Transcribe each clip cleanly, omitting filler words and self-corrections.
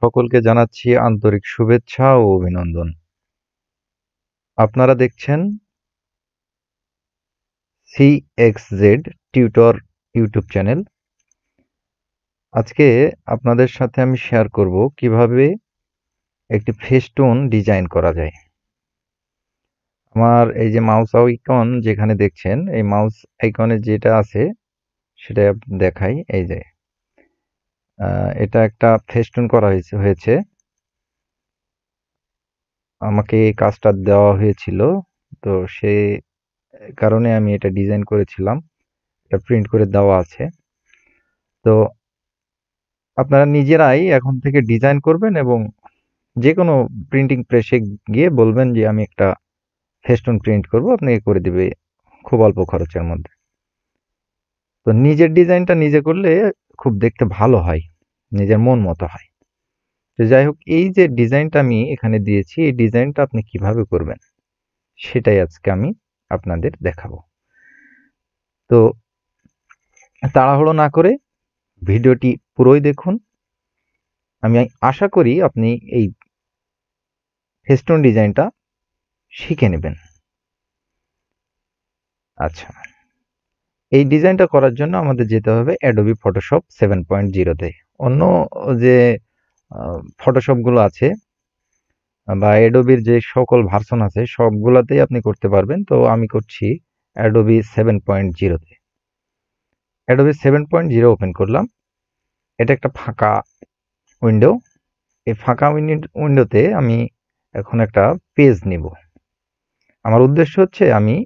সকলকে জানাচ্ছি আন্তরিক শুভেচ্ছা ও অভিনন্দন। আপনারা দেখছেন CXZ টিউটর ইউটিউব চ্যানেল। আজকে আপনাদের সাথে আমি শেয়ার করব কিভাবে একটি ফেস্টুন ডিজাইন করা যায়। আমার এই যে মাউস আইকন যেখানে দেখছেন, এই মাউস আইকনে যেটা আছে সেটা দেখাই। এই যে এটা একটা ফেস্টুন করা হয়েছে। আমাকে এই কাজটা দেওয়া হয়েছিল, তো সে কারণে আমি এটা ডিজাইন করেছিলাম। এটা প্রিন্ট করে দেওয়া আছে। তো আপনারা নিজেরাই এখন থেকে ডিজাইন করবেন এবং যে কোনো প্রিন্টিং প্রেসে গিয়ে বলবেন যে আমি একটা ফেস্টুন প্রিন্ট করব, আপনাকে করে দিবে খুব অল্প খরচের মধ্যে। তো নিজের ডিজাইনটা নিজে করলে খুব দেখতে ভালো হয়, নিজের মন মতো হয়। তো যাই হোক, এই যে ডিজাইনটা আমি এখানে দিয়েছি, এই ডিজাইনটা আপনি কিভাবে করবেন সেটাই আজকে আমি আপনাদের দেখাবো। তো তাড়াহুড়ো না করে ভিডিওটি পুরোই দেখুন। আমি আশা করি আপনি এই ফেস্টুন ডিজাইনটা শিখে নেবেন। আচ্ছা, এই ডিজাইনটা করার জন্য আমাদের যেতে হবে অ্যাডোবি ফটোশপ 7.0 তে। অন্য যে ফটোশপগুলো আছে বা অ্যাডোবির যে সকল ভার্সন আছে সবগুলাতেই আপনি করতে পারবেন। তো আমি করছি অ্যাডোবি 7.0 তে। অ্যাডোবি 7.0 ওপেন করলাম। এটা একটা ফাঁকা উইন্ডো। এই ফাঁকা উইন্ডোতে আমি এখন একটা পেজ নিব। আমার উদ্দেশ্য হচ্ছে আমি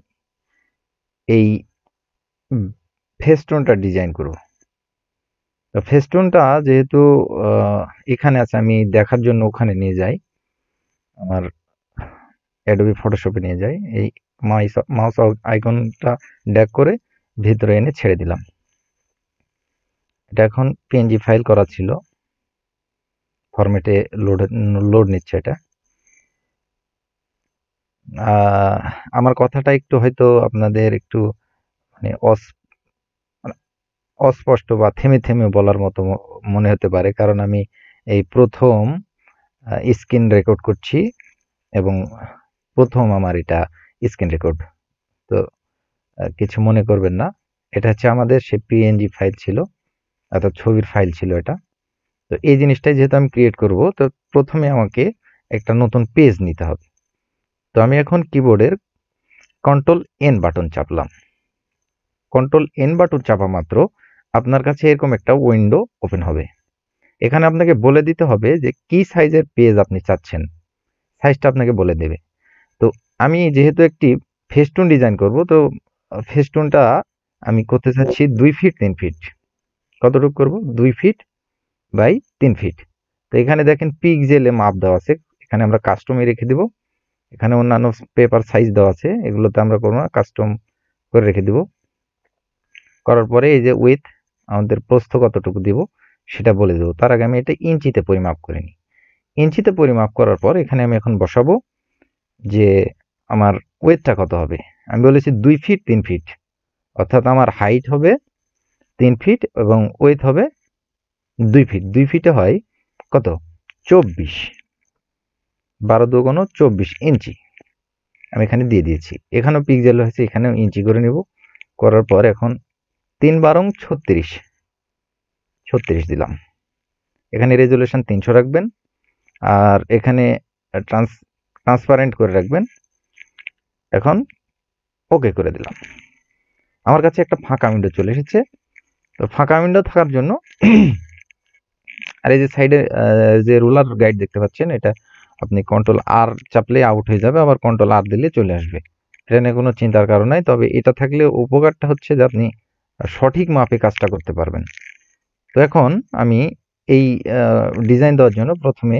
এই ফেস্টুনটা ডিজাইন করব। তো ফেস্টুনটা যেহেতু এখানে আছে, আমি দেখার জন্য ওখানে নিয়ে যাই, আমার অ্যাডোবি ফটোশপে নিয়ে যাই। এই মাউস আইকনটা ড্র্যাগ করে ভিতরে এনে ছেড়ে দিলাম। এটা এখন পিএনজি ফাইল করা ছিল, ফরম্যাটে লোড নিচ্ছে এটা। আমার কথাটা একটু হয়তো আপনাদের একটু মানে অস্পষ্ট বা থেমে থেমে বলার মতো মনে হতে পারে, কারণ আমি এই প্রথম স্ক্রিন রেকর্ড করছি এবং প্রথম আমার এটা স্ক্রিন রেকর্ড। তো কিছু মনে করবেন না, এটা হচ্ছে আমাদের সে পিএনজি ফাইল ছিল, অর্থাৎ ছবির ফাইল ছিল এটা। তো এই জিনিসটাই যেহেতু আমি ক্রিয়েট করব, তো প্রথমে আমাকে একটা নতুন পেজ নিতে হবে। তো আমি এখন কিবোর্ডের Ctrl+N বাটন চাপলাম। Ctrl+N বাটন চাপা মাত্র আপনার কাছে এরকম একটা উইন্ডো ওপেন হবে। এখানে আপনাকে বলে দিতে হবে যে কি সাইজের পেজ আপনি চাচ্ছেন, সাইজটা আপনাকে বলে দেবে। তো আমি যেহেতু একটি ফেস্টুন ডিজাইন করব, তো ফেস্টুনটা আমি করতে চাচ্ছি 2 ফিট 3 ফিট। কতটুকু করব? 2 ফিট বাই 3 ফিট। তো এখানে দেখেন পিক্সেলে মাপ দেওয়া আছে, এখানে আমরা কাস্টমে রেখে দিব। এখানে অন্যান্য পেপার সাইজ দেওয়া আছে, এগুলোতে আমরা করবো না, কাস্টম করে রেখে দিব। করার পরে এই যে উইথ, আমাদের প্রস্থ কতটুকু দিব সেটা বলে দেবো। তার আগে আমি এটা ইঞ্চিতে পরিমাপ করে নিই। ইঞ্চিতে পরিমাপ করার পর এখানে আমি এখন বসাবো যে আমার ওয়েটটা কত হবে। আমি বলেছি 2 ফিট 3 ফিট, অর্থাৎ আমার হাইট হবে 3 ফিট এবং ওয়েট হবে 2 ফিট। 2 ফিটে হয় কত? 24, 12 দুগুণ 24 ইঞ্চি আমি এখানে দিয়ে দিয়েছি। এখানেও পিক্সেল হয়েছে, এখানেও ইঞ্চি করে নেব। করার পর এখন 3 বারং 36, 36 দিলাম। এখানে রেজুলেশন 300 রাখবেন, আর এখানে ট্রান্সপারেন্ট করে রাখবেন। এখন ওকে করে দিলাম। আমার কাছে একটা ফাঁকা উইন্ডো চলে এসেছে। তো ফাঁকা উইন্ডো থাকার জন্য আর এই যে সাইডে যে রুলার গাইড দেখতে পাচ্ছেন, এটা আপনি Ctrl+R চাপলে আউট হয়ে যাবে, আবার Ctrl+R দিলে চলে আসবে। এটা নিয়ে কোনো চিন্তার কারণ নাই। তবে এটা থাকলে উপকারটা হচ্ছে যে আপনি সঠিক মাপে কাজটা করতে পারবেন। তো এখন আমি এই ডিজাইন দেওয়ার জন্য প্রথমে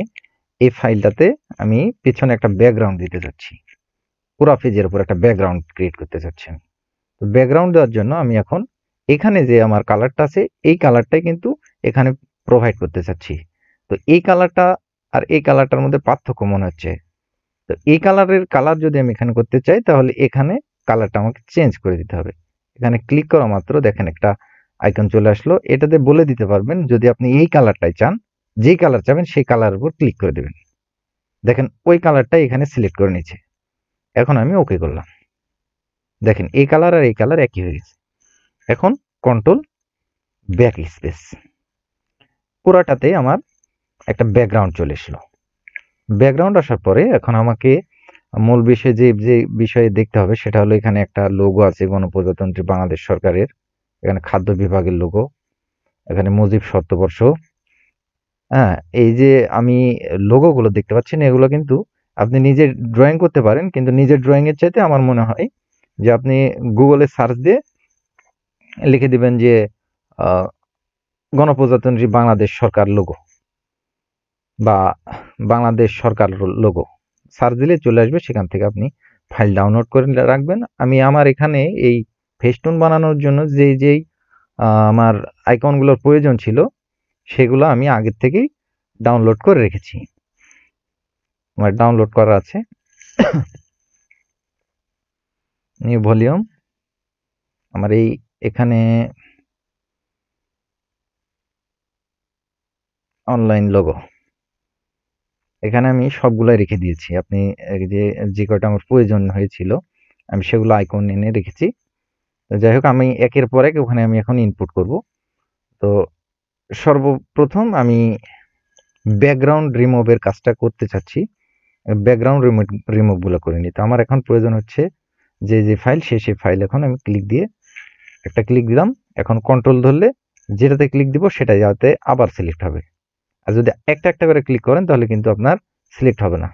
এই ফাইলটাতে আমি পেছনে একটা ব্যাকগ্রাউন্ড দিতে যাচ্ছি। পুরো পেজের উপর একটা ব্যাকগ্রাউন্ড ক্রিয়েট করতে চাচ্ছি। তো ব্যাকগ্রাউন্ড দেওয়ার জন্য আমি এখন এখানে যে আমার কালারটা আছে, এই কালারটাই কিন্তু এখানে প্রোভাইড করতে চাচ্ছি। তো এই কালারটা আর এই কালারটার মধ্যে পার্থক্য মনে হচ্ছে। তো এই কালার যদি আমি এখানে করতে চাই, তাহলে এখানে কালারটা আমাকে চেঞ্জ করে দিতে হবে। এখানে ক্লিক করা মাত্র দেখেন একটা আইকন চলে আসলো। এটাতে বলে দিতে পারবেন যদি আপনি এই কালারটাই চান, যেই কালার চাবেন সেই কালারের উপর ক্লিক করে দেবেন। দেখেন ওই কালারটা এখানে সিলেক্ট করে নিচ্ছে। এখন আমি ওকে করলাম। দেখেন এই কালার আর এই কালার একই হয়ে গেছে। এখন কন্ট্রোল ব্যাক স্পেস, পুরাটাতে আমার একটা ব্যাকগ্রাউন্ড চলে এসলো। ব্যাকগ্রাউন্ড আসার পরে এখন আমাকে মূল বিষয়ে যে বিষয়ে দেখতে হবে সেটা হলো এখানে একটা লোগো আছে গণপ্রজাতন্ত্রী বাংলাদেশ সরকারের, এখানে খাদ্য বিভাগের লোগো, এখানে মুজিব শতবর্ষ। হ্যাঁ, এই যে আমি লোগোগুলো দেখতে পাচ্ছেন এগুলো কিন্তু আপনি নিজে ড্রয়িং করতে পারেন, কিন্তু নিজের ড্রয়িং এর চাইতে আমার মনে হয় যে আপনি গুগলে সার্চ দিয়ে লিখে দিবেন যে গণপ্রজাতন্ত্রী বাংলাদেশ সরকার লোগো বা বাংলাদেশ সরকার লোগো সার্চ দিলে চলে আসবে, সেখান থেকে আপনি ফাইল ডাউনলোড করে রাখবেন। আমি আমার এখানে এই ফেস্টুন বানানোর জন্য যেই আমার আইকনগুলোর প্রয়োজন ছিল সেগুলো আমি আগের থেকেই ডাউনলোড করে রেখেছি, আমার ডাউনলোড করা আছে। নিউ ভলিউম, আমার এই এখানে অনলাইন লোগো, এখানে আমি সবগুলাই রেখে দিয়েছি। আপনি যে কয়টা আমার প্রয়োজন হয়েছিল আমি সেগুলো আইকন এনে রেখেছি। যাই হোক, আমি একের পর এক ওখানে আমি এখন ইনপুট করব। তো সর্বপ্রথম আমি ব্যাকগ্রাউন্ড রিমুভের কাজটা করতে চাচ্ছি, ব্যাকগ্রাউন্ড রিমুভ গুলো করে নিই। তো আমার এখন প্রয়োজন হচ্ছে যে ফাইল সেই ফাইল এখন আমি একটা ক্লিক দিলাম। এখন কন্ট্রোল ধরলে যেটাতে ক্লিক দিব সেটা যাতে আবার সিলেক্ট হবে, আর যদি একটা একটা করে ক্লিক করেন তাহলে কিন্তু আপনার সিলেক্ট হবে না।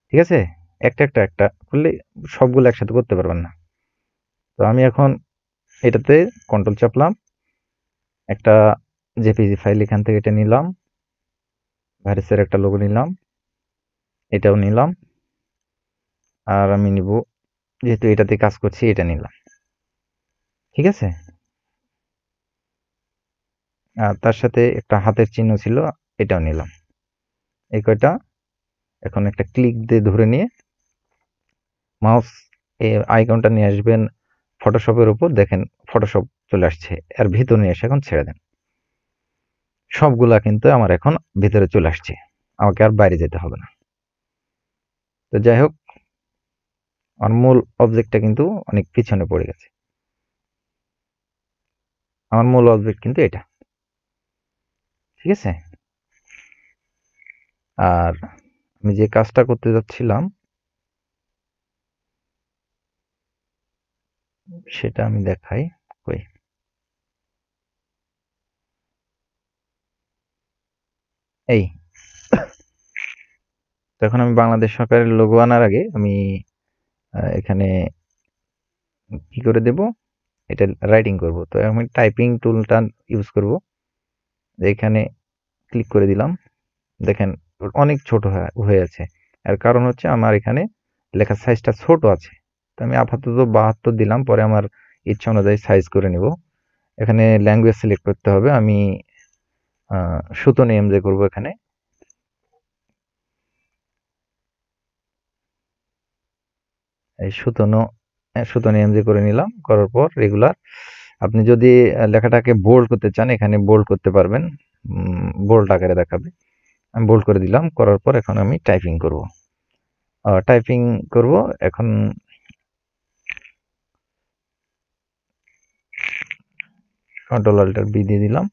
ঠিক আছে, একটা করলে সবগুলো একসাথে করতে পারবেন না। তো আমি এখন এটাতে কন্ট্রোল চাপলাম, একটা জেপিজি ফাইল এখান থেকে এটা নিলাম, ভাইরাসের একটা লোগো নিলাম, এটাও নিলাম, আর আমি নিব যেহেতু এটাতে কাজ করছি এটা নিলাম। ঠিক আছে, আর তার সাথে একটা হাতের চিহ্ন ছিল এটাও নিলাম। এই কয়টা এখন একটা ক্লিক দিয়ে ধরে নিয়ে মাউস আইকনটা নিয়ে আসবেন ফটোশপের উপর, দেখেন ফটোশপ চলে আসছে, আর ভিতরে নিয়ে এসে এখন ছেড়ে দেন। সবগুলা কিন্তু আমার এখন ভিতরে চলে আসছে, আমাকে আর বাইরে যেতে হবে না। তো যাই হোক, আমার মূল অবজেক্টটা কিন্তু অনেক পিছনে পড়ে গেছে। আমার মূল অবজেক্ট কিন্তু এটা। ঠিক আছে, আর আমি যে কাজটা করতে যাচ্ছিলাম সেটা আমি দেখাই। কই, এই তো এখন আমি বাংলাদেশ সরকারের লোগো আনার আগে আমি এখানে কি করে দেব, এটা রাইটিং করব। তো আমি টাইপিং টুলটা ইউজ করব। এখানে ক্লিক করে দিলাম, দেখেন অনেক ছোট হয়ে আছে। এর কারণ হচ্ছে আমার এখানে লেখার সাইজটা ছোট আছে। তো আমি আপাতত 72 দিলাম, পরে আমার ইচ্ছা অনুযায়ী সাইজ করে নিব। এখানে ল্যাঙ্গুয়েজ সিলেক্ট করতে হবে, আমি সুতনি এমজে করব। এখানে এই সুতনি এমজে করে নিলাম, করার পর রেগুলার। আপনি যদি লেখাটাকে বোল্ড করতে চান এখানে বোল্ড করতে পারবেন, বোল্ড আকারে দেখাবে। আমি বোল্ড করে দিলাম, করার পর এখন আমি টাইপিং করব। এখন কন্ট্রোল অল্টার বি দিয়ে দিলাম,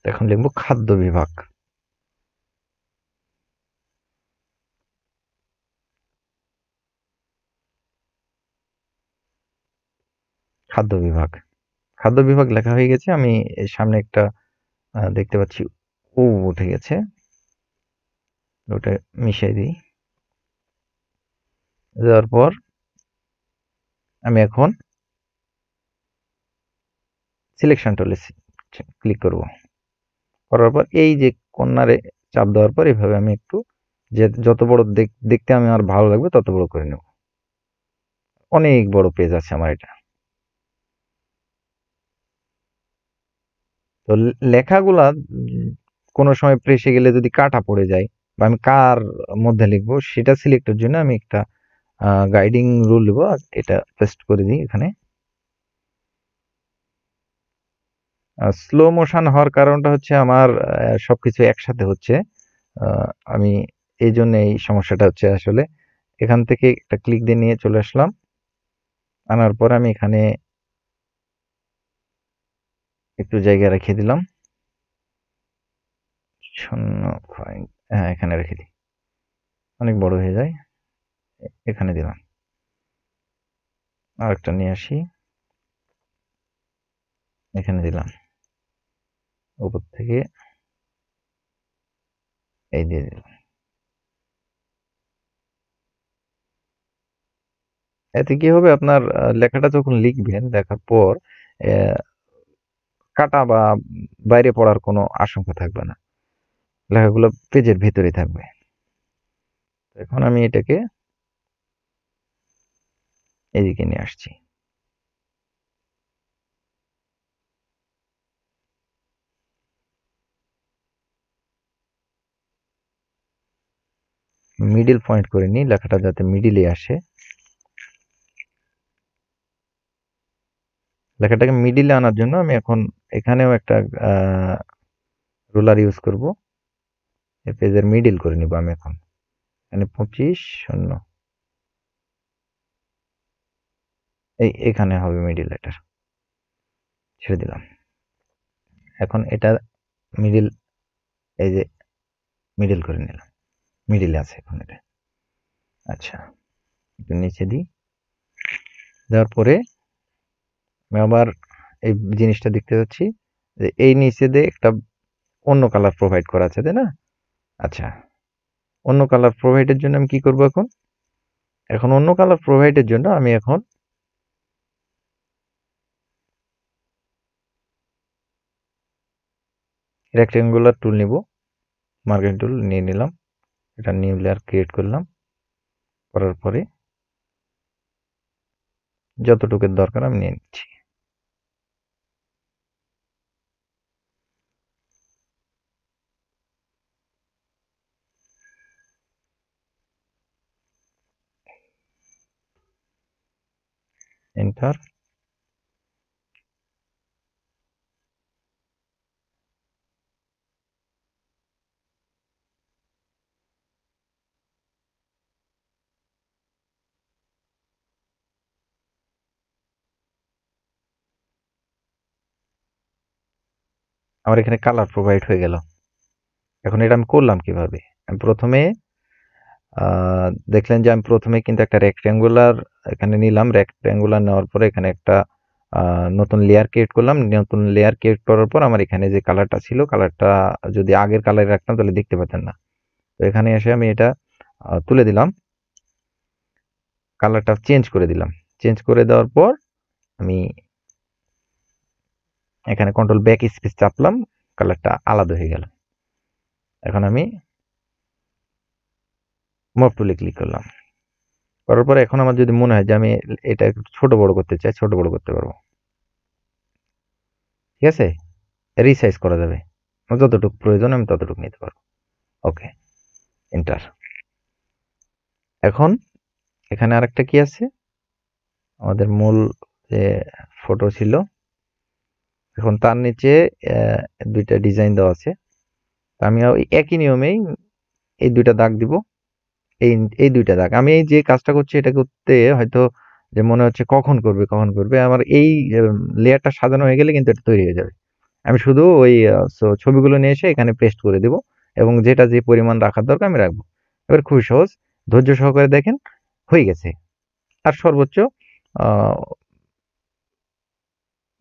এখন লিখবো খাদ্য বিভাগ। খাদ্য বিভাগ লেখা হয়ে গেছে। আমি এর সামনে একটা দেখতে পাচ্ছি ও উঠে গেছে, ওটা মিশিয়ে দিই। দেওয়ার পর আমি এখন সিলেকশন টুলে ক্লিক করব। করার পর এই যে কর্নারে চাপ দেওয়ার পর এভাবে আমি একটু যত বড় দেখতে আমি আর ভালো লাগবে তত বড় করে নেব। অনেক বড় পেজ আছে আমার এটা। তো লেখাগুলা কোনো সময় প্রেসে গেলে যদি কাটা পড়ে যায় বা আমি কার মধ্যে লিখবো সেটা সিলেক্টের জন্য আমি একটা গাইডিং রুল নেবো, এটা পেস্ট করে দিই এখানে। স্লো মোশন হওয়ার কারণটা হচ্ছে আমার সবকিছু একসাথে হচ্ছে। আমি এই জন্য এই সমস্যাটা হচ্ছে আসলে। এখান থেকে একটা ক্লিক দিয়ে নিয়ে চলে আসলাম। আনার পর আমি এখানে একটু জায়গা রেখে দিলাম। 0 হ্যাঁ, এখানে রেখে দিই। অনেক বড় হয়ে যায়। এখানে দিলাম। আরেকটা নিয়ে আসি। এখানে দিলাম। উপর থেকে এই দিয়ে দিলাম। এতে কি হবে, আপনার লেখাটা যখন লিখবেন, লেখার পর কাটা বা বাইরে পড়ার কোনো আশঙ্কা থাকবে না। লেখাগুলো পেজের ভেতরে থাকবে। এখন আমি এটাকে এদিকে নিয়ে আসছি। মিডল পয়েন্ট করে নিই, লেখাটা যাতে মিডিলে আসে। লেখাটাকে মিডিলে আনার জন্য আমি এখন এখানেও একটা রুলার ইউজ করব। এই পেজের মিডিল করে নিব আমি এখন। এখানে 25 এখানে হবে মিডিল, এটার ছেড়ে দিলাম। এখন এটা মিডিল, এই যে মিডিল করে নিলাম, মিডিলে আছে এখন এটা। আচ্ছা, একটু নিচে দিই। দেওয়ার পরে আমি আবার এই জিনিসটা দেখতে যাচ্ছি যে এই নিচে দিয়ে একটা অন্য কালার প্রোভাইড করা আছে, তাই না? আচ্ছা, অন্য কালার প্রোভাইডের জন্য আমি কি করব এখন? এখন অন্য কালার প্রোভাইডের জন্য আমি এখন রেক্টেঙ্গুলার টুল নিব, মার্কিং টুল নিয়ে নিলাম। এটা নিউ লেয়ার ক্রিয়েট করলাম। করার পরে যতটুকুর দরকার আমি নিয়ে নিচ্ছি। এন্টার। আমার এখানে কালার প্রোভাইড হয়ে গেল। এখন এটা আমি করলাম কিভাবে? আমি প্রথমে দেখলেন যে আমি প্রথমে কিন্তু একটা রেক্টেঙ্গুলার এখানে নিলাম। রেক্টেঙ্গুলার নেওয়ার পরে এখানে একটা নতুন লেয়ার ক্রিয়েট করলাম। নতুন লেয়ার ক্রিয়েট করার পর আমার এখানে যে কালারটা ছিল, কালারটা যদি আগের কালারে রাখতাম তাহলে দেখতে পেতেন না। তো এখানে এসে আমি এটা তুলে দিলাম, কালারটা চেঞ্জ করে দিলাম। চেঞ্জ করে দেওয়ার পর আমি এখানে কন্ট্রোল ব্যাক স্পেস চাপলাম, কালারটা আলাদা হয়ে গেল। এখন আমি মপ টুলে ক্লিক করলাম। করার পরে এখন আমার যদি মনে হয় যে আমি এটা একটু ছোট বড় করতে চাই, ছোট বড় করতে পারবো। ঠিক আছে, রিসাইজ করা যাবে। যতটুকু প্রয়োজন আমি ততটুকু নিতে পারবো। ওকে, এন্টার। এখন এখানে আরেকটা কি আছে, আমাদের মূল যে ফটো ছিল, এখন তার নিচে দুইটা ডিজাইন দেওয়া আছে। আমি ওই একই নিয়মেই এই দুইটা দাগ দিব। এই এই দুইটা দাগ, আমি এই যে কাজটা করছি এটা করতে হয়তো যে মনে হচ্ছে কখন করবে কখন করবে, আমার এই লেয়ারটা সাজানো হয়ে গেলে কিন্তু এটা তৈরি হয়ে যাবে। আমি শুধু ওই ছবিগুলো নিয়ে এসে এখানে পেস্ট করে দেব এবং যেটা যে পরিমাণ রাখার দরকার আমি রাখবো। এবার খুবই সহজ, ধৈর্য সহকারে দেখেন, হয়ে গেছে। আর সর্বোচ্চ আহ,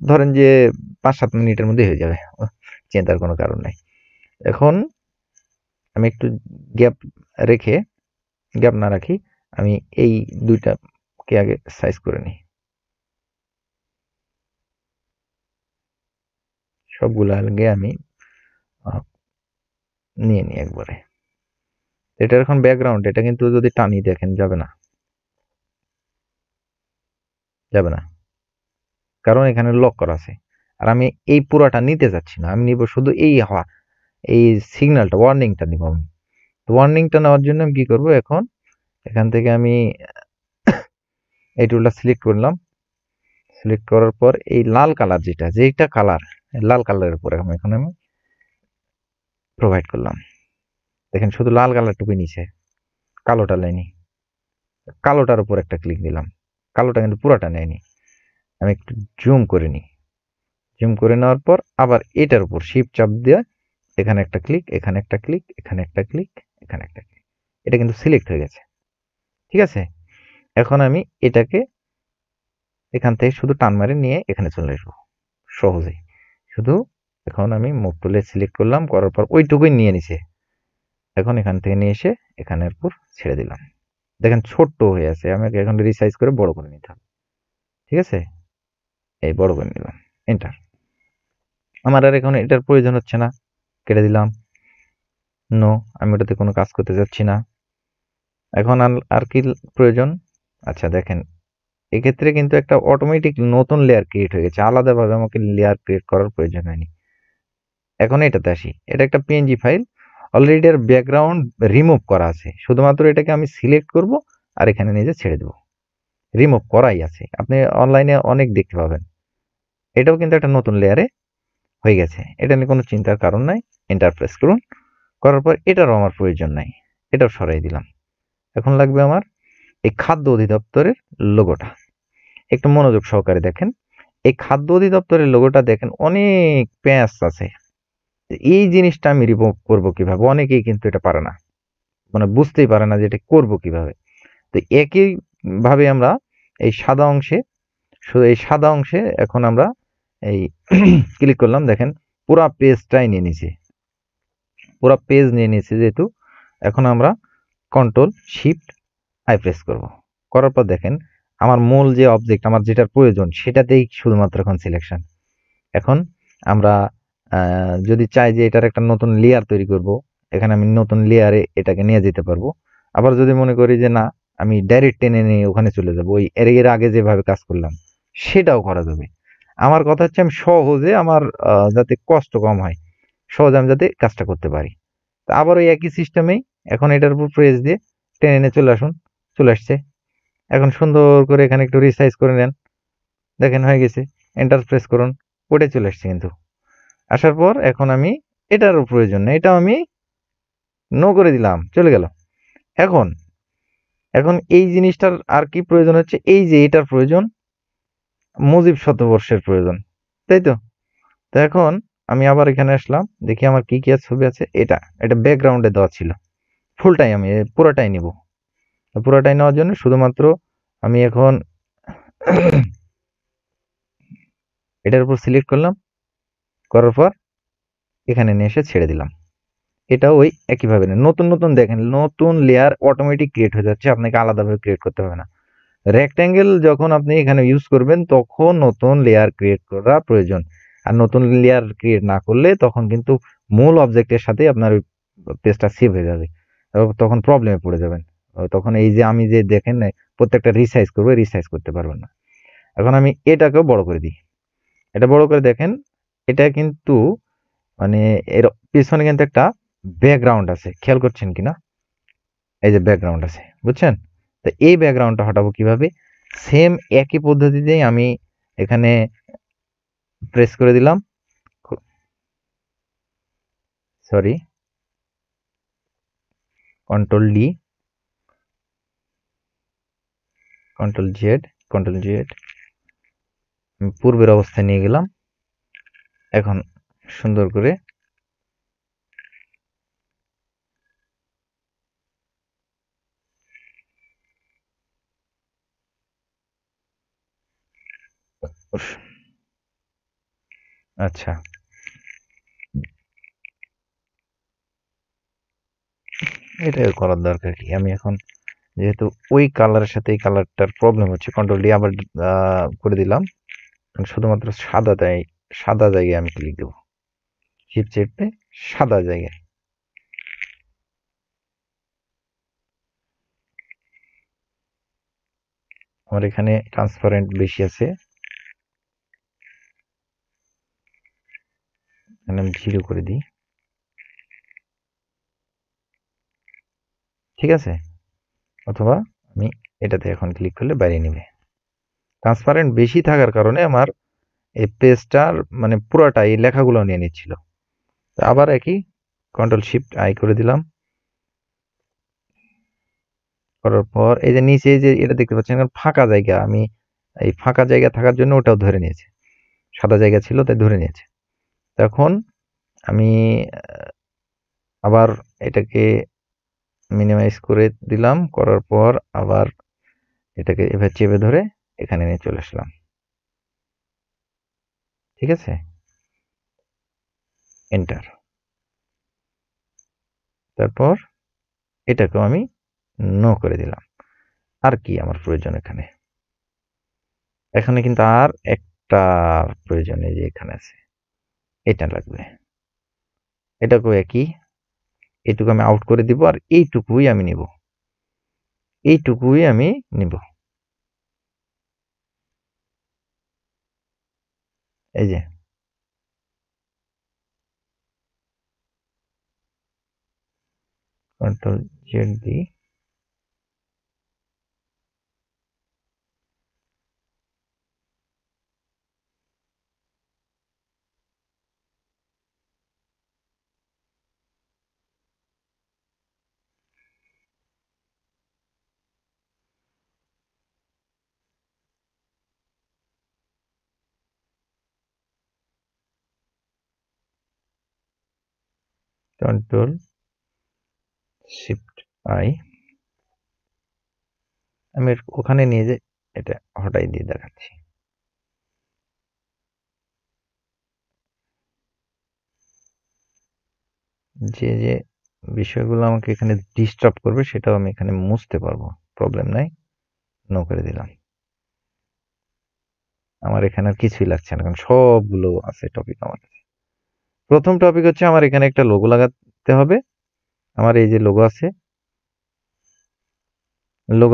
ধরেন যে 5-7 মিনিটের মধ্যে হয়ে যাবে, চিন্তার কোনো কারণ নাই। এখন আমি একটু গ্যাপ রেখে, গ্যাপ না রাখি, আমি এই দুইটাকে আগে সাইজ করে নিই, সবগুলো আগে আমি নিয়ে নিই একবারে। এটা এখন ব্যাকগ্রাউন্ড, এটা কিন্তু যদি টানি দেখেন যাবে না, যাবে না, কারণ এখানে লক করা আছে। আর আমি এই পুরাটা নিতে যাচ্ছি না, আমি নিব শুধু এই হওয়া, এই সিগন্যালটা, ওয়ার্নিংটা নিব আমি। ওয়ার্নিংটা নেওয়ার জন্য আমি কি করব, এখন এখান থেকে আমি এই টুলটা সিলেক্ট করলাম। সিলেক্ট করার পর এই লাল কালার যেটা কালার, লাল কালারের উপর এখন আমি প্রোভাইড করলাম। দেখেন শুধু লাল কালারটুকুই নিচে, কালোটা নেয়নি। কালোটার উপর একটা ক্লিক দিলাম, কালোটা কিন্তু পুরাটা নেয়নি। আমি একটু জুম করে নিই। জুম করে নেওয়ার পর আবার এটার উপর শিফট চাপ দিয়ে এখানে একটা ক্লিক, এখানে একটা ক্লিক, এখানে একটা ক্লিক, এখানে একটা ক্লিক। এটা কিন্তু সিলেক্ট হয়ে গেছে। ঠিক আছে, এখন আমি এটাকে এখান থেকে শুধু টান মারে নিয়ে এখানে চলে আসবো সহজেই। শুধু এখন আমি মুভ টুলে সিলেক্ট করলাম, করার পর ওইটুকুই নিয়ে নিছে। এখন এখান থেকে নিয়ে এসে এখানের উপর ছেড়ে দিলাম। দেখেন ছোট্ট হয়ে আছে, আমাকে এখন রিসাইজ করে বড় করে নিতে হবে। ঠিক আছে, এই বড় করে নিলাম, এন্টার। আমার আর এখন এটার প্রয়োজন হচ্ছে না, কেটে দিলাম। নো, আমি ওটাতে কোনো কাজ করতে যাচ্ছি না। এখন আর কি প্রয়োজন? আচ্ছা দেখেন, এক্ষেত্রে কিন্তু একটা অটোমেটিক নতুন লেয়ার ক্রিয়েট হয়ে গেছে, আলাদাভাবে আমাকে লেয়ার ক্রিয়েট করার প্রয়োজন হয়নি। এখন এটাতে আসি, এটা একটা পিএনজি ফাইল, অলরেডি এর ব্যাকগ্রাউন্ড রিমুভ করা আছে, শুধুমাত্র এটাকে আমি সিলেক্ট করব আর এখানে নিজে ছেড়ে দেব। রিমুভ করাই আছে, আপনি অনলাইনে অনেক দেখতে পাবেন। এটাও কিন্তু একটা নতুন লেয়ারে হয়ে গেছে, এটা নিয়ে কোনো চিন্তার কারণ নাই। এন্টার প্রেস করুন, করার পর এটারও আমার প্রয়োজন নাই, এটাও সরাই দিলাম। এখন লাগবে আমার এই খাদ্য অধিদপ্তরের লোগোটা। একটু মনোযোগ সহকারে দেখেন, এই খাদ্য অধিদপ্তরের লোগোটা দেখেন অনেক প্যাঁচ আছে। এই জিনিসটা আমি রিমুভ করবো কিভাবে? অনেকেই কিন্তু এটা পারে না, মানে বুঝতেই পারে না যে এটা করবো কিভাবে। তো একই ভাবে আমরা এই সাদা অংশে, শুধু এই সাদা অংশে এখন আমরা এই ক্লিক করলাম, দেখেন পুরা পেজটাই নিয়ে নিছি, পুরা পেজ নিয়ে নিয়েছি যেহেতু। এখন আমরা কন্ট্রোল শিফট আই প্রেস করব, করার পর দেখেন আমার মূল যে অবজেক্ট, আমার যেটার প্রয়োজন সেটাতেই শুধুমাত্র এখন সিলেকশন। এখন আমরা যদি চাই যে এটার একটা নতুন লেয়ার তৈরি করব, এখানে আমি নতুন লেয়ারে এটাকে নিয়ে যেতে পারবো। আবার যদি মনে করি যে না, আমি ডাইরেক্ট টেনে নিয়ে ওখানে চলে যাবো, ওই এর আগে যেভাবে কাজ করলাম সেটাও করা যাবে। আমার কথা হচ্ছে আমি সহজে, আমার যাতে কষ্ট কম হয়, সহজে আমি যাতে কাজটা করতে পারি। আবার ওই একই সিস্টেমেই এখন এটার উপর প্রেস দিয়ে টেনে নিয়ে চলে আসুন, চলে আসছে। এখন সুন্দর করে এখানে একটু রিসাইজ করে নেন, দেখেন হয়ে গেছে। এন্টার প্রেস করুন, ওটাই চলে আসছে কিন্তু। আসার পর এখন আমি এটারও প্রয়োজন নেই, এটাও আমি নো করে দিলাম, চলে গেল। এখন এখন এই জিনিসটার আর কি প্রয়োজন হচ্ছে, এই যে এটার প্রয়োজন মুজিব শতবর্ষের প্রয়োজন, তাই তো? তো এখন আমি আবার এখানে আসলাম, দেখি আমার কি কি ছবি আছে। এটা ব্যাকগ্রাউন্ডে দেওয়া ছিল, ফুলটাই আমি পুরোটাই নিব। পুরোটাই নেওয়ার জন্য শুধুমাত্র আমি এখন এটার উপর সিলেক্ট করলাম, করার পর এখানে নিয়ে এসে ছেড়ে দিলাম। এটাও ওই একইভাবে নতুন নতুন দেখেন, নতুন লেয়ার অটোমেটিক ক্রিয়েট হয়ে যাচ্ছে, আপনাকে আলাদাভাবে ক্রিয়েট করতে হবে না। রেক্ট্যাঙ্গেল যখন আপনি এখানে ইউজ করবেন তখন নতুন লেয়ার ক্রিয়েট করা প্রয়োজন, আর নতুন লেয়ার ক্রিয়েট না করলে তখন কিন্তু মূল অবজেক্টের সাথে আপনার ওই পেজটা সেভ হয়ে যাবে, তখন প্রবলেমে পড়ে যাবেন। তখন এই যে আমি যে দেখেন প্রত্যেকটা রিসাইজ করবো, রিসাইজ করতে পারবেন না। এখন আমি এটাকেও বড় করে দিই, এটা বড় করে দেখেন, এটা কিন্তু মানে এর পিছনে কিন্তু একটা ব্যাকগ্রাউন্ড আছে, খেয়াল করছেন কিনা? এই যে ব্যাকগ্রাউন্ড আছে, বুঝছেন? তো এই ব্যাকগ্রাউন্ডটা হটাবো কিভাবে? সেম একই পদ্ধতিতেই আমি এখানে প্রেস করে দিলাম, sorry, control D, control Z, control Z, পূর্বের অবস্থায় নিয়ে গেলাম। এখন সুন্দর করে আচ্ছা, এটা করার দরকার কি? আমি এখন যেহেতু ওই কালারের সাথে এই কালারটার প্রবলেম হচ্ছে, কন্ট্রোল ডি আবার করে দিলাম। শুধুমাত্র সাদা জায়গায় আমি ক্লিক দেবো, শিফট চেপে সাদা জায়গায়। আমার এখানে ট্রান্সপারেন্ট বেশি আছে, এখানে আমি 0 করে দিই, ঠিক আছে? অথবা আমি এটাতে এখন ক্লিক করলে বাইরে নেবে। ট্রান্সপারেন্ট বেশি থাকার কারণে আমার এই পেজটার মানে পুরাটা এই লেখাগুলো নিয়ে নিচ্ছিল। আবার একই কন্ট্রোল শিফট আই করে দিলাম। করার পর এই যে নিচে যে এটা দেখতে পাচ্ছেন ফাঁকা জায়গা, আমি এই ফাঁকা জায়গা থাকার জন্য ওটাও ধরে নিয়েছে, সাদা জায়গা ছিল তাই ধরে নিয়েছে। তখন আমি আবার এটাকে মিনিমাইজ করে দিলাম, করার পর আবার এটাকে এভাবে চেপে ধরে এখানে নিয়ে চলে আসলাম। ঠিক আছে, এন্টার। তারপর এটাকেও আমি নো করে দিলাম। আর কি আমার প্রয়োজন এখানে, এখানে কিন্তু আর একটা প্রয়োজন, এই যে এখানে আছে এটা লাগবে, এটাকেও একই, এইটুকু আমি আউট করে দিব আর এইটুকুই আমি নিব, এইটুকুই আমি নিব। এই যে কন্ট্রোল জেড দিই, কন্ট্রোল শিফট আই, আমি ওখানে নিয়ে যে এটা হটাই দিয়ে দেখাচ্ছি। যে যে বিষয়গুলো আমাকে এখানে ডিস্টার্ব করবে সেটাও আমি এখানে মুছতে পারবো, প্রবলেম নাই। নো করে দিলাম। আমার এখানে আর কিছুই লাগছে না, কারণ সবগুলো আছে টপিক আমার কাছে। প্রথম টপিক হচ্ছে আমার এখানে একটা লোগো লাগাতে হবে। আমার এই যে লোগো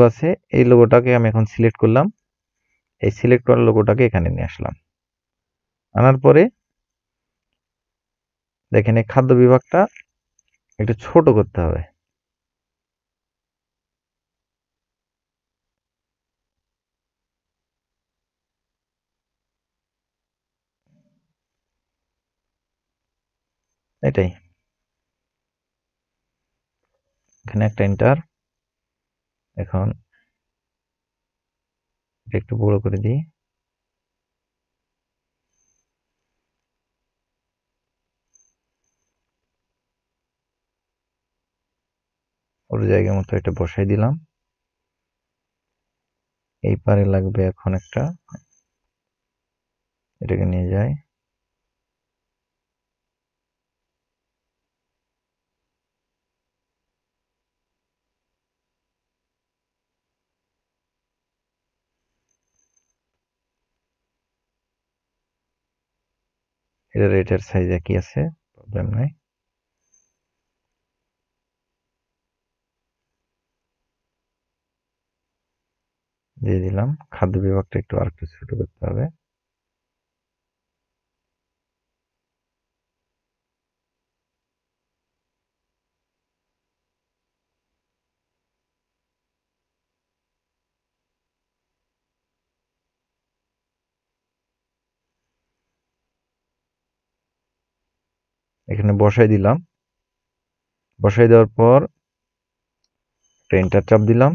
আছে, এই লোগোটাকে আমি এখন সিলেক্ট করলাম। এই সিলেক্ট করা লোগোটাকে এখানে নিয়ে আসলাম। আনার পরে দেখেন এই খাদ্য বিভাগটা একটু ছোট করতে হবে। এটাই, এখানে একটা এন্টার। এখন এটা একটু বড় করে দিই। ওর জায়গা মতো এটা বসাই দিলাম। এই পারে লাগবে এখন একটা, এটাকে নিয়ে যাই। এটার সাইজ একই আছে, প্রবলেম নাই। দিয়ে দিলাম। খাদ্য বিভাগটা একটু আরেকটু ছোট করতে হবে। এখানে বসাই দিলাম। বসাই দেওয়ার পর এন্টার চাপ দিলাম।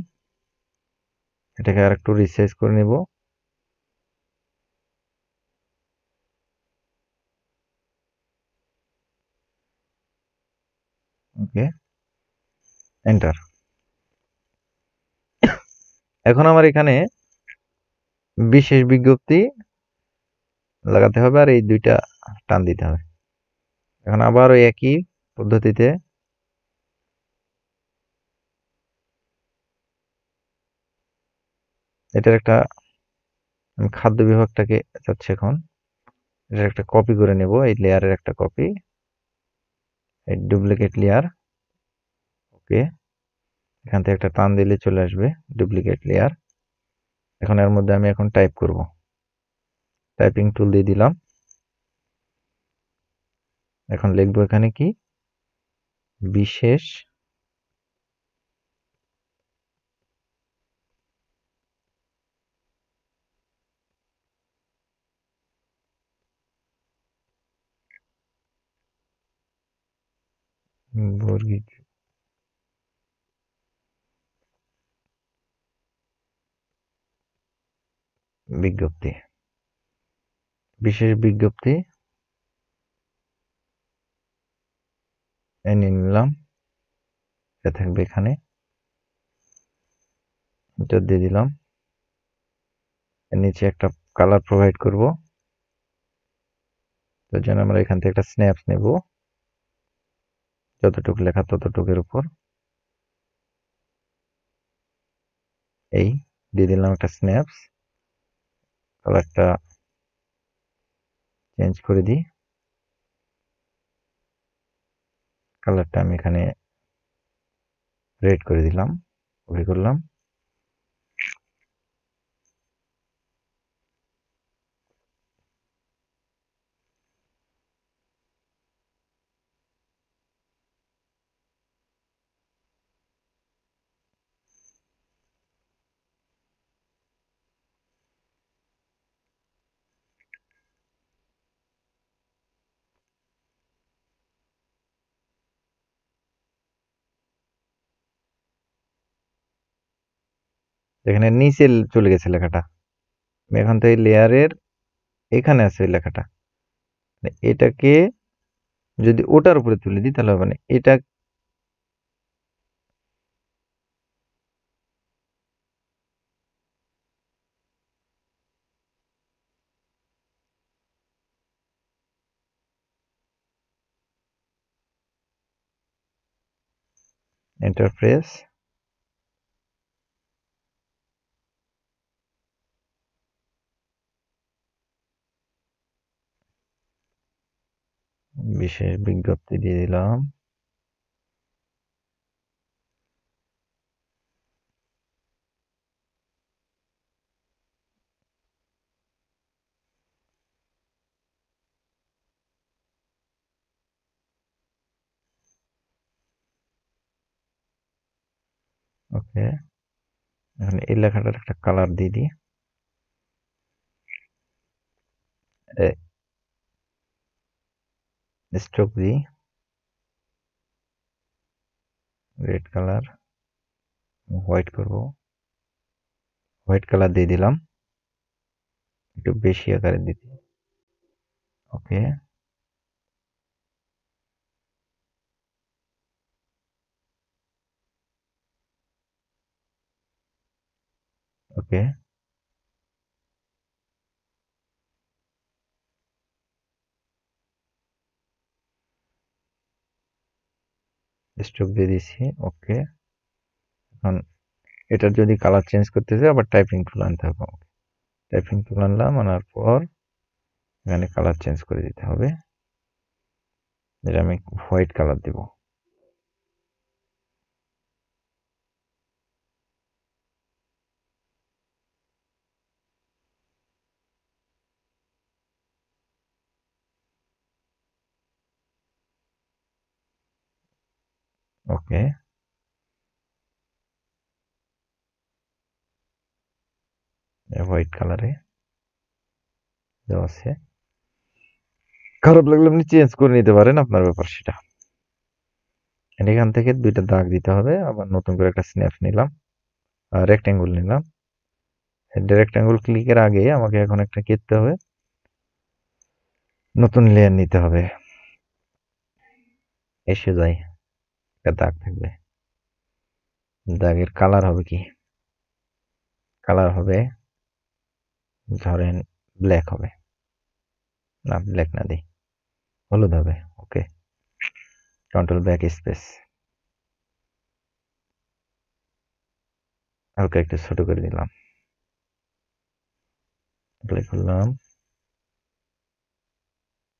এটাকে আর একটু রিসাইজ করে নেব। ওকে, এন্টার। এখন আমার এখানে বিশেষ বিজ্ঞপ্তি লাগাতে হবে আর এই দুইটা টান দিতে হবে। এখন আবার ওই একই পদ্ধতিতে এটার একটা, আমি খাদ্য বিভাগটাকে চাচ্ছি এখন এটার একটা কপি করে নেব, এই লেয়ারের একটা কপি, এই ডুপ্লিকেট লেয়ার। ওকে, এখান থেকে একটা টান দিলে চলে আসবে ডুপ্লিকেট লেয়ার। এখন এর মধ্যে আমি এখন টাইপ করব, টাইপিং টুল দিয়ে দিলাম। এখন লিখবো এখানে কি, বিশেষ বর্গিক বিজ্ঞপ্তি, বিশেষ বিজ্ঞপ্তি এনে নিলাম, এটা থাকবে এখানে, এটা দিয়ে দিলাম। এর নিচে একটা কালার প্রোভাইড করব, তার জন্য আমরা এখান থেকে একটা স্ন্যাপস নেব, যতটুকু লেখা ততটুকুর উপর এই দিয়ে দিলাম একটা স্ন্যাপস। কালারটা চেঞ্জ করে দিই, কালারটা আমি এখানে রেড করে দিলাম, ওকে করলাম। এখানে নিচে চলে গেছে লেখাটা, আমি এখান থেকে লেয়ারের এখানে আছে লেখাটা, এটাকে যদি ওটার উপরে তুলে দিই তাহলে হবে না। এটা এন্টারপ্রেস বিশেষ বিজ্ঞপ্তি দিয়ে দিলাম। ওকে, এখন এই লেখাটার একটা কালার দিয়ে দিই, স্ট্রোক দিই রেড কালার, হোয়াইট করব, হোয়াইট কালার দিয়ে দিলাম, একটু বেশি আকারে দিতে। ওকে, ওকে, স্ট্রোক দিয়ে দিচ্ছি। ওকে, এখন এটার যদি কালার চেঞ্জ করতে চাই আবার টাইপিং টুল আনতে হবে, টাইপিং টুল আনলাম, আনার পর এখানে কালার চেঞ্জ করে দিতে হবে, যেটা আমি হোয়াইট কালার দেব। ওকে, হোয়াইট কালারে দেওয়া আছে। খারাপ লাগলে আপনি চেঞ্জ করে নিতে পারেন, আপনার ব্যাপার সেটা। এখান থেকে দুইটা দাগ দিতে হবে, আবার নতুন করে একটা স্ন্যাপ নিলাম, রেক্টেঙ্গল নিলাম। রেক্টেঙ্গল ক্লিকের আগে আমাকে এখন একটা করতে হবে, নতুন লেয়ার নিতে হবে। এসে যাই, একটা দাগ থাকবে, দাগের কালার হবে কি? কালার হবে ধরেন ব্ল্যাক হবে, না ব্ল্যাক না দিই, হলুদ হবে। ওকে, কন্ট্রোল ব্যাক স্পেস, হালকা একটু ছোট করে দিলাম, অ্যাপ্লাই করলাম,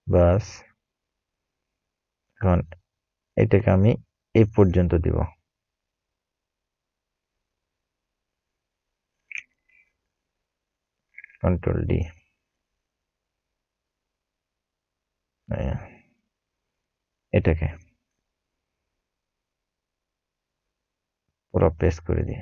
বাস। এখন এটাকে আমি এই পর্যন্ত দিব, কন্ট্রোল ডি, এটাকে পুরো পেস্ট করে দিই।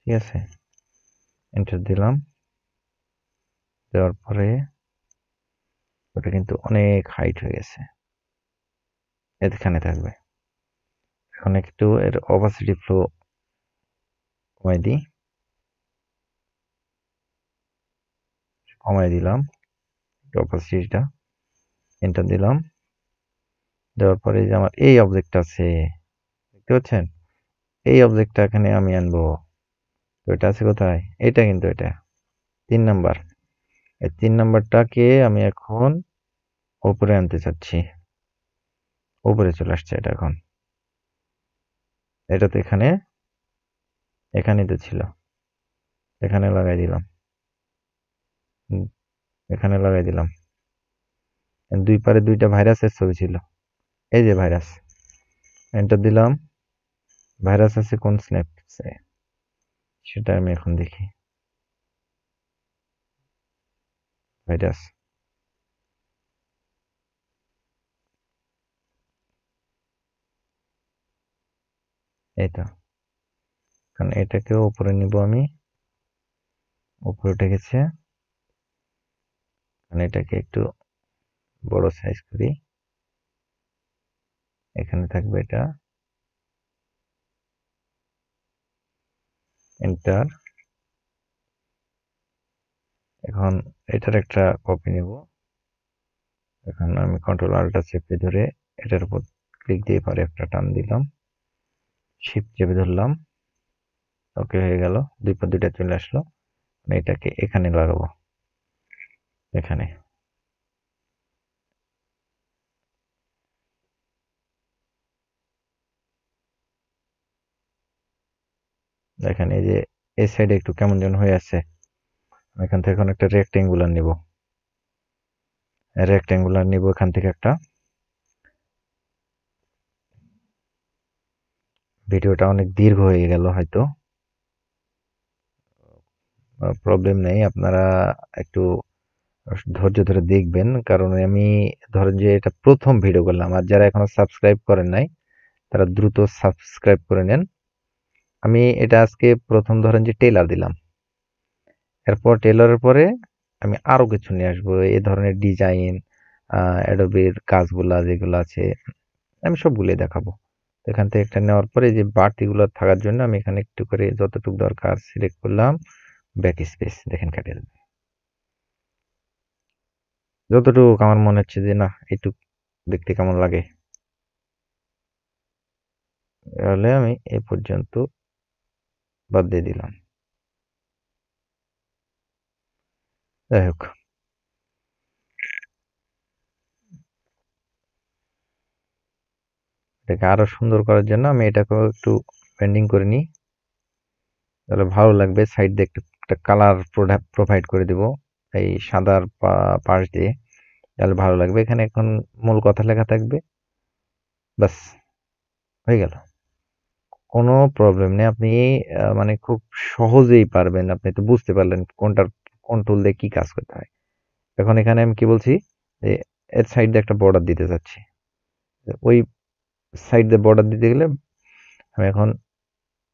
ঠিক আছে, এন্টার দিলাম। দেওয়ার পরে ওটা কিন্তু অনেক হাইট হয়ে গেছে, এখানে থাকবে। এখন একটু এর অপাসিটি ফ্লো কমাই দিই, কমাই দিলাম অপাসিটিটা, এন্টার দিলাম। দেওয়ার পরে যে আমার এই অবজেক্ট আছে, দেখতে পাচ্ছেন, এই অবজেক্টটা এখানে আমি আনবো। তো এটা আছে কোথায়? এটা কিন্তু এটা 3 নাম্বার। এই 3 নাম্বারটাকে আমি এখন উপরে আনতে চাচ্ছি। উপরে চলে আসছে এটা এখন। এটা তো এখানেই তো ছিল। এখানে লাগাই দিলাম। এখানে লাগাই দিলাম। দুই পারে দুইটা ভাইরাসের ছবি ছিল। এই যে ভাইরাস। এন্টার দিলাম। ভাইরাস আছে কোন স্ন্যাপসে? সেটা আমি এখন দেখি। ভাইরাস। এই তো। কারণ এটাকেও উপরে নিব আমি। উপরে উঠে গেছে। কারণ এটাকে একটু বড় সাইজ করি। এখানে থাকবে এটা। এন্টার। এখন এটার একটা কপি নিব। এখন আমি কন্ট্রোল আল্টটা চেপে ধরে এটার উপর ক্লিক দিয়ে পারে একটা টান দিলাম, শিফট চেপে ধরলাম, ওকে হয়ে গেল। দুই পর দুইটা চলে আসলো। এটাকে এখানে লাগাবো, এখানে। দেখেন এই যে এই সাইডে একটু কেমন যেন হয়ে আছে। এখান থেকে এখন একটা রেক্টেঙ্গুলার নিব। রেক্টেঙ্গুলার নিব এখান থেকে একটা। ভিডিওটা অনেক দীর্ঘ হয়ে গেল হয়তো, প্রবলেম নেই, আপনারা একটু ধৈর্য ধরে দেখবেন। কারণ আমি ধরেন যে এটা প্রথম ভিডিও করলাম, আর যারা এখনো সাবস্ক্রাইব করেন নাই তারা দ্রুত সাবস্ক্রাইব করে নেন। আমি এটা আজকে প্রথম ধরেন যে টেলার দিলাম, এরপর টেলারের পরে আমি আরো কিছু নিয়ে আসবো এই ধরনের ডিজাইন, অ্যাডোবির কাজগুলা যেগুলো আছে আমি সবগুলোই দেখাবো। এখান থেকে একটা নেওয়ার পরে যে বাড়তিগুলো থাকার জন্য আমি এখানে একটু করে যতটুকু দরকার সিলেক্ট করলাম, ব্যাক স্পেস দেখেন কাটিয়ে দেবে। যতটুকু আমার মনে হচ্ছে যে না এইটুক দেখতে কেমন লাগে, তাহলে আমি এই পর্যন্ত বাদ দিয়ে দিলাম। যাই হোক, এটাকে আরো সুন্দর করার জন্য আমি এটাকেও একটু পেন্ডিং করে নিই, তাহলে ভালো লাগবে। সাইড দিয়ে একটা কালার প্রোভাইড করে দিব এই সাদার পাশ দিয়ে, তাহলে ভালো লাগবে। এখানে এখন মূল কথা লেখা থাকবে, বাস হয়ে গেল। কোনো প্রবলেম নেই, আপনি মানে খুব সহজেই পারবেন। আপনি তো বুঝতে পারলেন কোনটার কোন টুল দিয়ে কি কাজ করতে হয়। এখন এখানে আমি কি বলছি যে এর সাইড দিয়ে একটা বর্ডার দিতে চাচ্ছি। ওই সাইড দিয়ে বর্ডার দিতে গেলে আমি এখন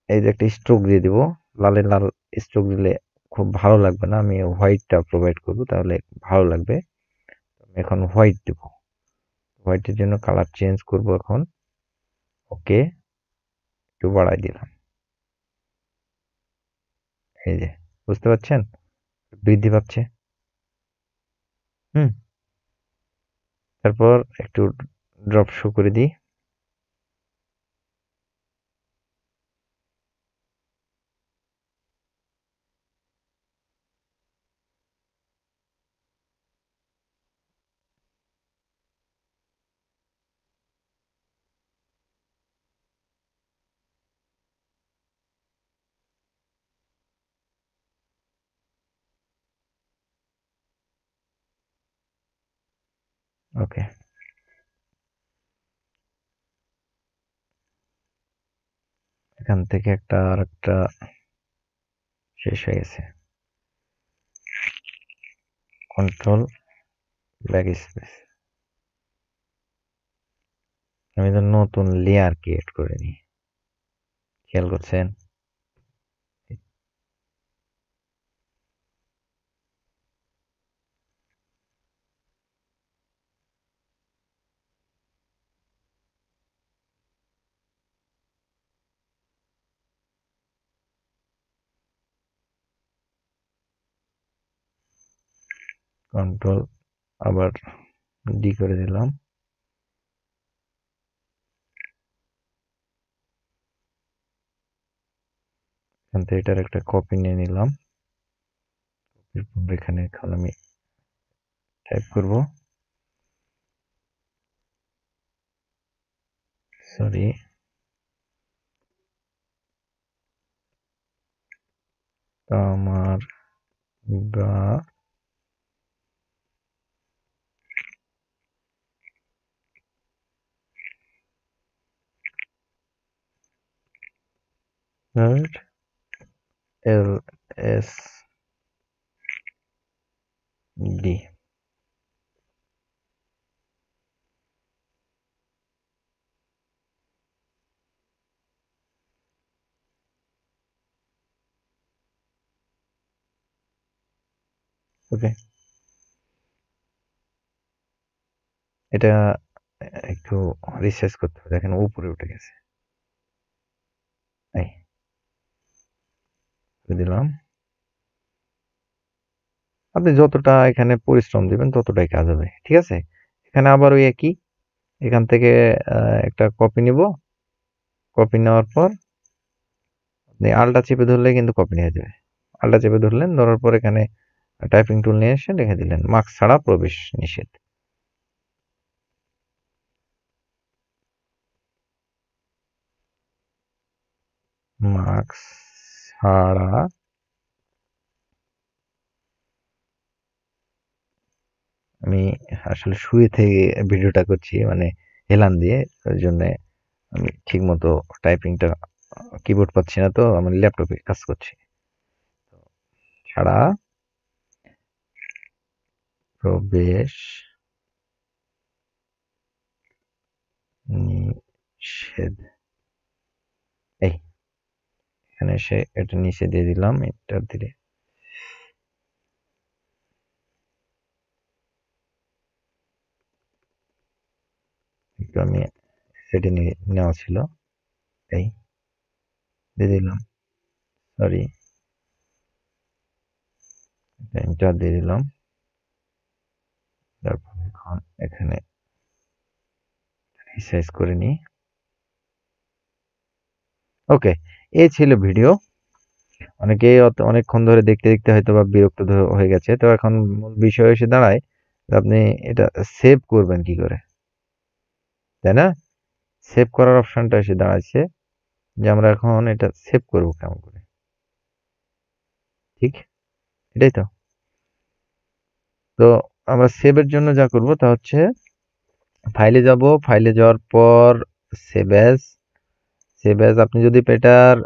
এই যে একটা স্ট্রোক দিয়ে দিব, লালে লাল স্ট্রোক দিলে খুব ভালো লাগবে না, আমি হোয়াইটটা প্রোভাইড করব তাহলে ভালো লাগবে। এখন হোয়াইট দেব, হোয়াইটের জন্য কালার চেঞ্জ করব এখন। ওকে, একটু বাড়াই দিলাম। এই যে বুঝতে পারছেন বৃদ্ধি পাচ্ছে। হুম। তারপর একটু ড্রপ শো করে দিই। ওকে, এখান থেকে একটা আর একটা শেষ হয়ে গেছে। Control back space. আমি তো নতুন লেয়ার ক্রিয়েট করে নিই, খেয়াল করছেন? কন্ট্রোল আবার ডি করে দিলাম। এখান থেকে এটার একটা কপি নিয়ে নিলাম। এখানে এখন আমি টাইপ করব, সরি, আমার গা এল এস ডি। ওকে, এটা একটু রিসার্চ করতে হবে। দেখেন উপরে উঠে গেছে, এই দিলাম। আপনি যতটা এখানে পরিশ্রম দিবেন ততটাই কাজ হবে, ঠিক আছে। এখানে আবার ওই একই, এখান থেকে একটা কপি নিব। কপি নেওয়ার পর আপনি আলটা চেপে ধরলে কিন্তু কপি নিয়ে যাবে। আলটা চেপে ধরলেন, ধরার পর এখানে টাইপিং টুল নিয়ে এসে লিখে দিলেন মার্কস ছাড়া প্রবেশ নিষেধ। মার্কস ছাড়া, আমি আসলে শুয়ে থেকে ভিডিওটা করছি, মানে হেলান দিয়ে, ওই জন্য আমি ঠিক মতো টাইপিংটা কিবোর্ড পাচ্ছি না, তো আমার ল্যাপটপে কাজ করছি। ছাড়া প্রবেশ নিষেধ, এই এখানে এসে এটা নিচে দিয়ে দিলাম, এন্টার দিলে একটু আমি সেটি নেওয়া ছিল, এই দিয়ে দিলাম, সরি, এন্টার দিয়ে দিলাম। তারপর এখন এখানে রিসাইজ করে নিই। ওকে, এই ছিল ভিডিও। অনেকেই অনেকক্ষণ ধরে দেখতে দেখতে হয়তো বা বিরক্ত হয়ে গেছে। তো এখন মূল বিষয় এসে দাঁড়ায় আপনি এটা সেভ করবেন কি করে, তাই না? সেভ করার অপশনটা এসে দাঁড়াচ্ছে যে আমরা এখন এটা সেভ করবো কেমন করে, ঠিক এটাই তো। তো আমরা সেভের জন্য যা করব তা হচ্ছে ফাইলে যাব, ফাইলে যাওয়ার পর সেভ অ্যাজ। সেভ অ্যাজ আপনি যদি এটার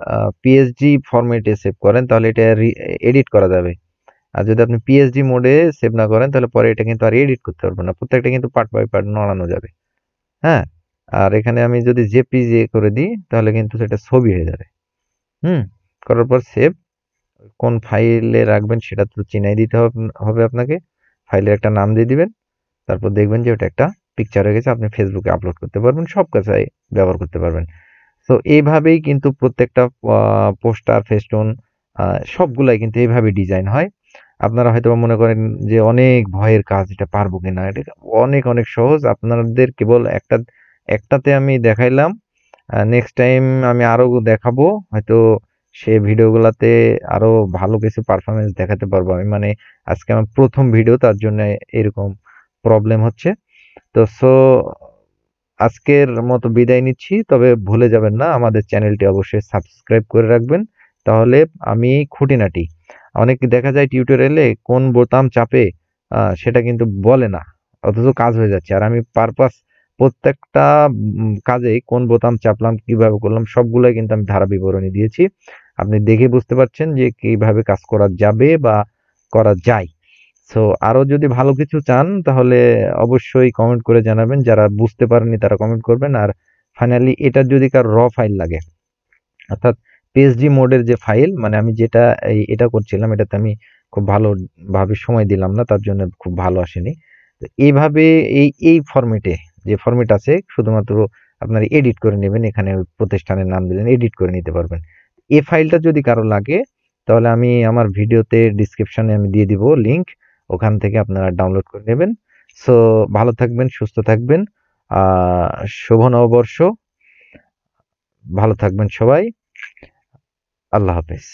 পিএসডি ফরম্যাটে সেভ করেন তাহলে এটা এডিট করা যাবে। আর যদি আপনি পিএসডি মোডে সেভ না করেন তাহলে পরে এটা কিন্তু আর এডিট করতে পারবেন না, প্রত্যেকটা কিন্তু পার্ট বাই পার্ট নড়ানো যাবে। হ্যাঁ, আর এখানে আমি যদি জেপিজি করে দিই তাহলে কিন্তু সেটা ছবি হয়ে যাবে। করার পর সেভ, কোন ফাইলে রাখবেন সেটা তো চিনাই দিতে হবে আপনাকে। ফাইলের একটা নাম দিয়ে দিবেন, তারপর দেখবেন যে ওটা একটা পিকচার হয়ে গেছে, আপনি ফেসবুকে আপলোড করতে পারবেন, সব কাজে ব্যবহার করতে পারবেন। তো এইভাবেই কিন্তু প্রত্যেকটা পোস্টার, ফেস্টুন সবগুলাই কিন্তু এইভাবে ডিজাইন হয়। আপনারা হয়তো মনে করেন যে অনেক ভয়ের কাজ, এটা পারবো কিনা, এটা অনেক অনেক সহজ। আপনাদের কেবল একটাতে আমি দেখাইলাম, নেক্সট টাইম আমি আরো দেখাবো, হয়তো সে ভিডিওগুলাতে আরো ভালো কিছু পারফরমেন্স দেখাতে পারবো আমি, মানে আজকে আমার প্রথম ভিডিও, তার জন্য এরকম প্রবলেম হচ্ছে। তো আজকের মতো বিদায় নিচ্ছি, তবে ভুলে যাবেন না আমাদের চ্যানেলটি অবশ্যই সাবস্ক্রাইব করে রাখবেন, তাহলে আমি খুঁটিনাটি, অনেকে দেখা যায় টিউটোরিয়ালে কোন বোতাম চাপে সেটা কিন্তু বলে না, অথচ কাজ হয়ে যাচ্ছে। আর আমি পারপাস প্রত্যেকটা কাজে কোন বোতাম চাপলাম, কিভাবে করলাম, সবগুলোই কিন্তু আমি ধারা বিবরণী দিয়েছি। আপনি দেখে বুঝতে পারছেন যে কিভাবে কাজ করা যাবে বা করা যায়। সো আরো যদি ভালো কিছু চান তাহলে অবশ্যই কমেন্ট করে জানাবেন, যারা বুঝতে পারেননি তারা কমেন্ট করবেন। আর ফাইনালি এটার যদি কার র ফাইল লাগে, অর্থাৎ পিএসডি মোডের যে ফাইল, মানে আমি যেটা এটা করছিলাম এটাতে আমি খুব ভালো ভাবে সময় দিলাম না, তার জন্য খুব ভালো আসেনি। তো এইভাবে এই ফরম্যাটে যে ফরম্যাট আছে শুধুমাত্র আপনার এডিট করে নেবেন, এখানে প্রতিষ্ঠানের নাম দিলেন, এডিট করে নিতে পারবেন। এই ফাইলটা যদি কারো লাগে তাহলে আমি আমার ভিডিওতে ডিসক্রিপশনে আমি দিয়ে দিব লিংক, ওখান থেকে আপনারা ডাউনলোড করে নেবেন। সো ভালো থাকবেন, সুস্থ থাকবেন। শুভ নববর্ষ। ভালো থাকবেন সবাই। আল্লাহ হাফেজ।